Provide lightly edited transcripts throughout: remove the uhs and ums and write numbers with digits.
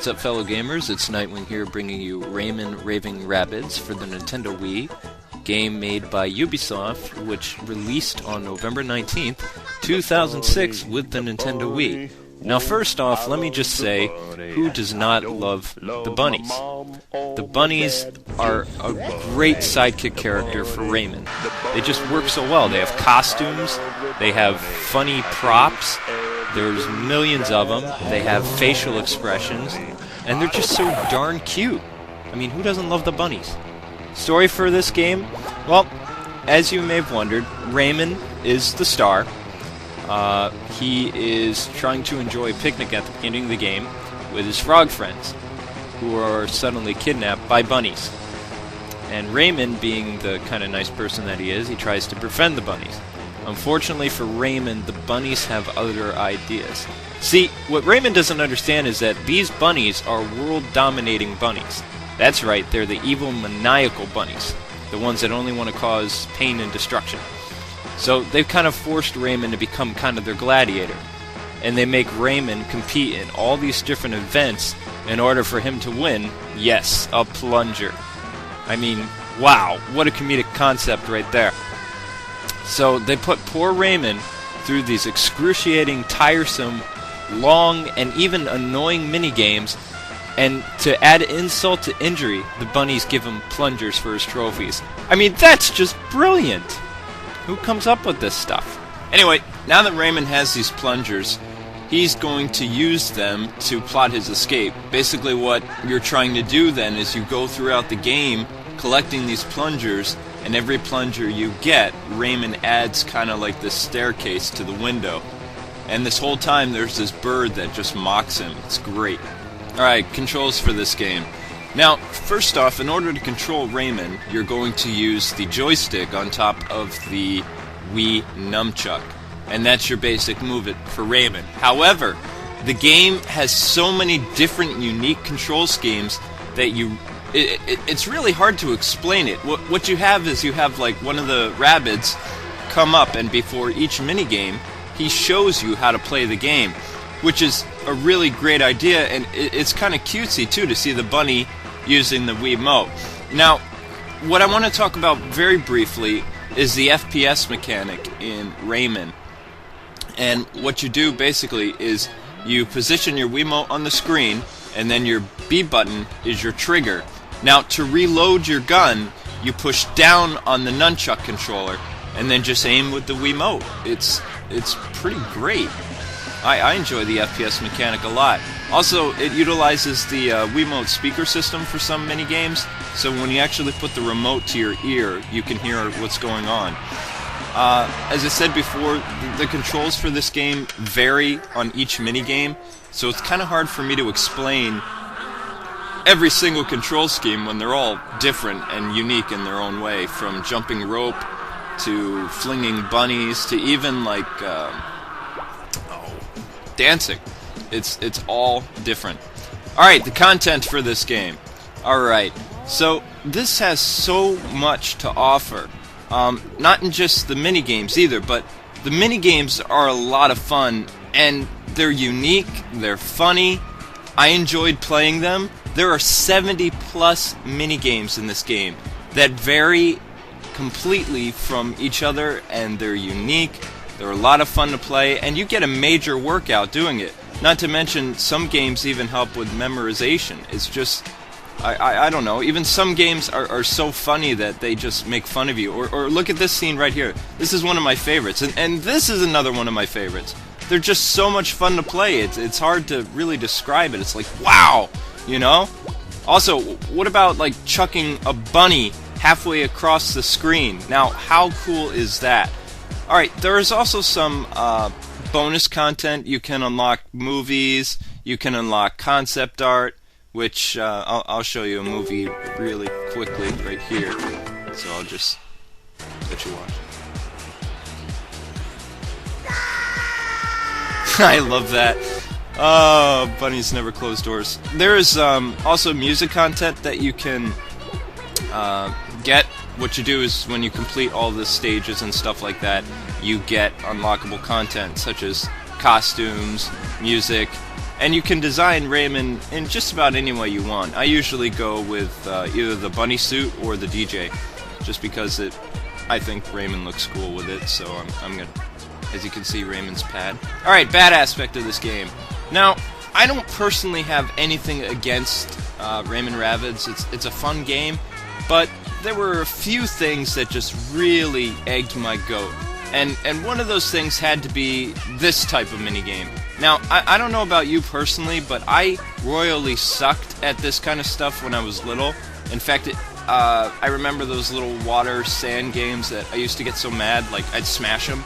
What's up, fellow gamers? It's Nightwing here, bringing you Rayman Raving Rabbids for the Nintendo Wii, game made by Ubisoft, which released on November 19th, 2006 with the Nintendo Wii. Now first off, let me just say, who does not love the bunnies? The bunnies are a great sidekick character for Rayman. They just work so well. They have costumes, they have funny props, there's millions of them, they have facial expressions, and they're just so darn cute. I mean, who doesn't love the bunnies? Story for this game? Well, as you may have wondered, Rayman is the star. He is trying to enjoy a picnic at the beginning of the game with his frog friends, who are suddenly kidnapped by bunnies. And Rayman, being the kind of nice person that he is, he tries to befriend the bunnies. Unfortunately for Rayman, the bunnies have other ideas. See, what Rayman doesn't understand is that these bunnies are world-dominating bunnies. That's right, they're the evil, maniacal bunnies. The ones that only want to cause pain and destruction. So they've kind of forced Rayman to become kind of their gladiator. And they make Rayman compete in all these different events in order for him to win, yes, a plunger. I mean, wow, what a comedic concept right there. So they put poor Rayman through these excruciating, tiresome, long, and even annoying minigames, and to add insult to injury, the bunnies give him plungers for his trophies. I mean, that's just brilliant! Who comes up with this stuff? Anyway, now that Rayman has these plungers, he's going to use them to plot his escape. Basically what you're trying to do then is you go throughout the game collecting these plungers, and every plunger you get, Rayman adds kind of like this staircase to the window. And this whole time there's this bird that just mocks him. It's great. Alright, controls for this game. Now, first off, in order to control Rayman, you're going to use the joystick on top of the Wii nunchuck. And that's your basic move for Rayman. However, the game has so many different unique control schemes that it's really hard to explain it. What you have is you have like one of the Rabbids come up, and before each minigame, he shows you how to play the game, which is a really great idea, and it's kind of cutesy too to see the bunny using the Wiimote. Now, what I want to talk about very briefly is the FPS mechanic in Rayman. And what you do basically is you position your Wiimote on the screen, and then your B button is your trigger. Now, to reload your gun, you push down on the nunchuck controller, and then just aim with the Wiimote. It's pretty great. I enjoy the FPS mechanic a lot. Also, it utilizes the Wiimote speaker system for some minigames, so when you actually put the remote to your ear, you can hear what's going on. As I said before, the controls for this game vary on each minigame, so it's kind of hard for me to explain every single control scheme when they're all different and unique in their own way, from jumping rope to flinging bunnies to even like dancing. It's all different. Alright, the content for this game. Alright, so this has so much to offer. Not in just the minigames either, but the minigames are a lot of fun, and they're unique, they're funny. I enjoyed playing them. There are 70 plus minigames in this game that vary completely from each other, and they're unique. They're a lot of fun to play, and you get a major workout doing it. Not to mention, some games even help with memorization. It's just, I don't know, even some games are so funny that they just make fun of you. Or look at this scene right here. This is one of my favorites, and this is another one of my favorites. They're just so much fun to play. It's hard to really describe it. It's like, wow, you know? Also, what about like chucking a bunny halfway across the screen? Now, how cool is that? Alright, there is also some bonus content. You can unlock movies, you can unlock concept art, which I'll show you a movie really quickly right here. So I'll just let you watch. I love that. Oh, bunnies never close doors. There is also music content that you can get. What you do is when you complete all the stages and stuff like that, you get unlockable content such as costumes, music, And you can design Rayman in just about any way you want. I usually go with either the bunny suit or the DJ, just because I think Rayman looks cool with it, so I'm gonna, as you can see, Rayman's pad. Alright, bad aspect of this game. Now, I don't personally have anything against Rayman Rabbids. It's a fun game, but there were a few things that just really egged my goat. And one of those things had to be this type of minigame. Now, I don't know about you personally, but I royally sucked at this kind of stuff when I was little. In fact, I remember those little water sand games that I used to get so mad, like I'd smash them,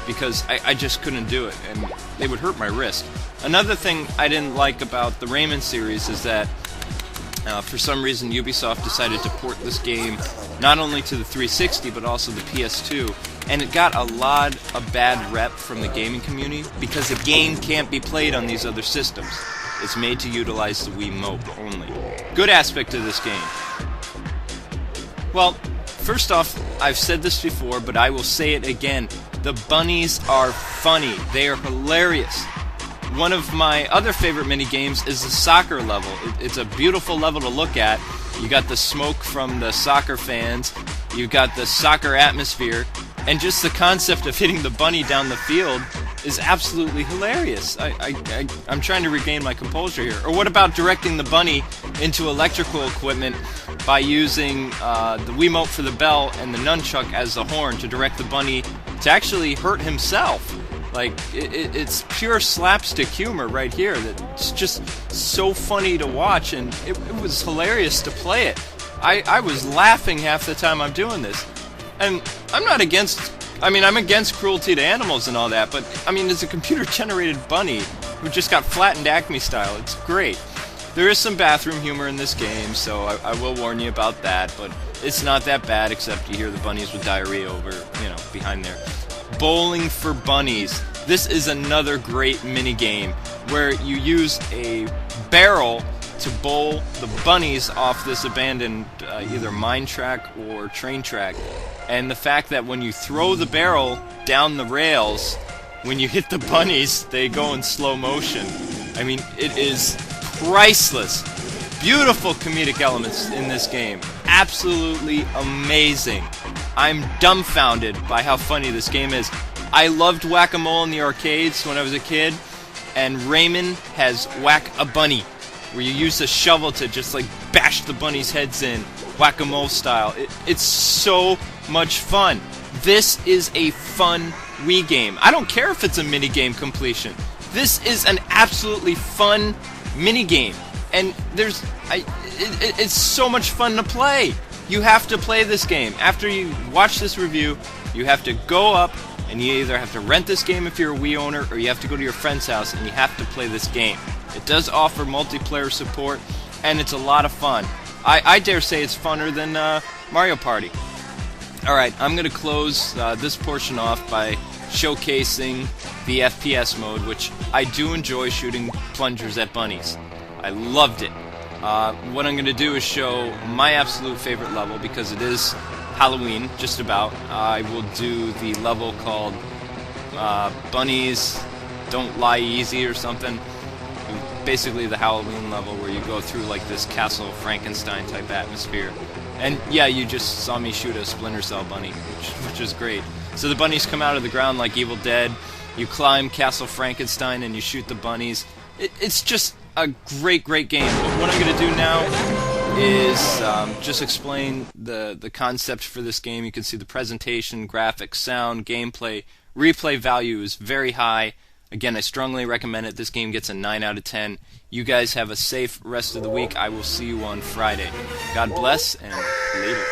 because I just couldn't do it, and they would hurt my wrist. Another thing I didn't like about the Rayman series is that for some reason Ubisoft decided to port this game not only to the 360 but also the PS2, and it got a lot of bad rep from the gaming community because the game can't be played on these other systems. It's made to utilize the Wiimote only. Good aspect of this game. Well, first off, I've said this before, but I will say it again. The bunnies are funny. They are hilarious. One of my other favorite minigames is the soccer level. It's a beautiful level to look at. You got the smoke from the soccer fans, you got the soccer atmosphere, and just the concept of hitting the bunny down the field is absolutely hilarious. I'm trying to regain my composure here. Or what about directing the bunny into electrical equipment by using the Wiimote for the bell and the nunchuck as the horn to direct the bunny to actually hurt himself? Like, it's pure slapstick humor right here. That's just so funny to watch, and it was hilarious to play it. I was laughing half the time I'm doing this. And I'm not against... I'm against cruelty to animals and all that, but, it's a computer-generated bunny who just got flattened Acme style. It's great. There is some bathroom humor in this game, so I will warn you about that, but it's not that bad, except you hear the bunnies with diarrhea over, behind there. Bowling for bunnies. This is another great minigame where you use a barrel to bowl the bunnies off this abandoned either mine track or train track. And the fact that when you throw the barrel down the rails, when you hit the bunnies, they go in slow motion. It is priceless. Beautiful comedic elements in this game. Absolutely amazing. I'm dumbfounded by how funny this game is. I loved Whack-A-Mole in the arcades when I was a kid, and Rayman has Whack-A-Bunny, where you use a shovel to just bash the bunny's heads in, Whack-A-Mole style. It's so much fun. This is a fun Wii game. I don't care if it's a minigame completion. This is an absolutely fun minigame, and it's so much fun to play. You have to play this game. After you watch this review, you have to go up and you either have to rent this game if you're a Wii owner, or you have to go to your friend's house and you have to play this game. It does offer multiplayer support, and it's a lot of fun. I dare say it's funner than Mario Party. Alright, I'm going to close this portion off by showcasing the FPS mode, which I do enjoy shooting plungers at bunnies. I loved it. What I'm going to do is show my absolute favorite level, because it is Halloween, just about. I will do the level called Bunnies Don't Lie Easy or something. Basically the Halloween level where you go through this Castle Frankenstein type atmosphere. And yeah, you just saw me shoot a Splinter Cell bunny, which is great. So the bunnies come out of the ground like Evil Dead. You climb Castle Frankenstein and you shoot the bunnies. It's just a great game. But what I'm going to do now is just explain the concept for this game. You can see the presentation, graphics, sound, gameplay, replay value is very high. Again, I strongly recommend it. This game gets a 9 out of 10. You guys have a safe rest of the week. I will see you on Friday. God bless, and later.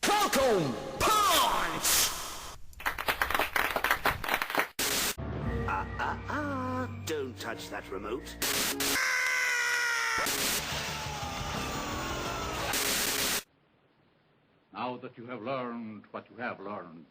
Falcon Punch! Don't touch that remote. Now that you have learned what you have learned,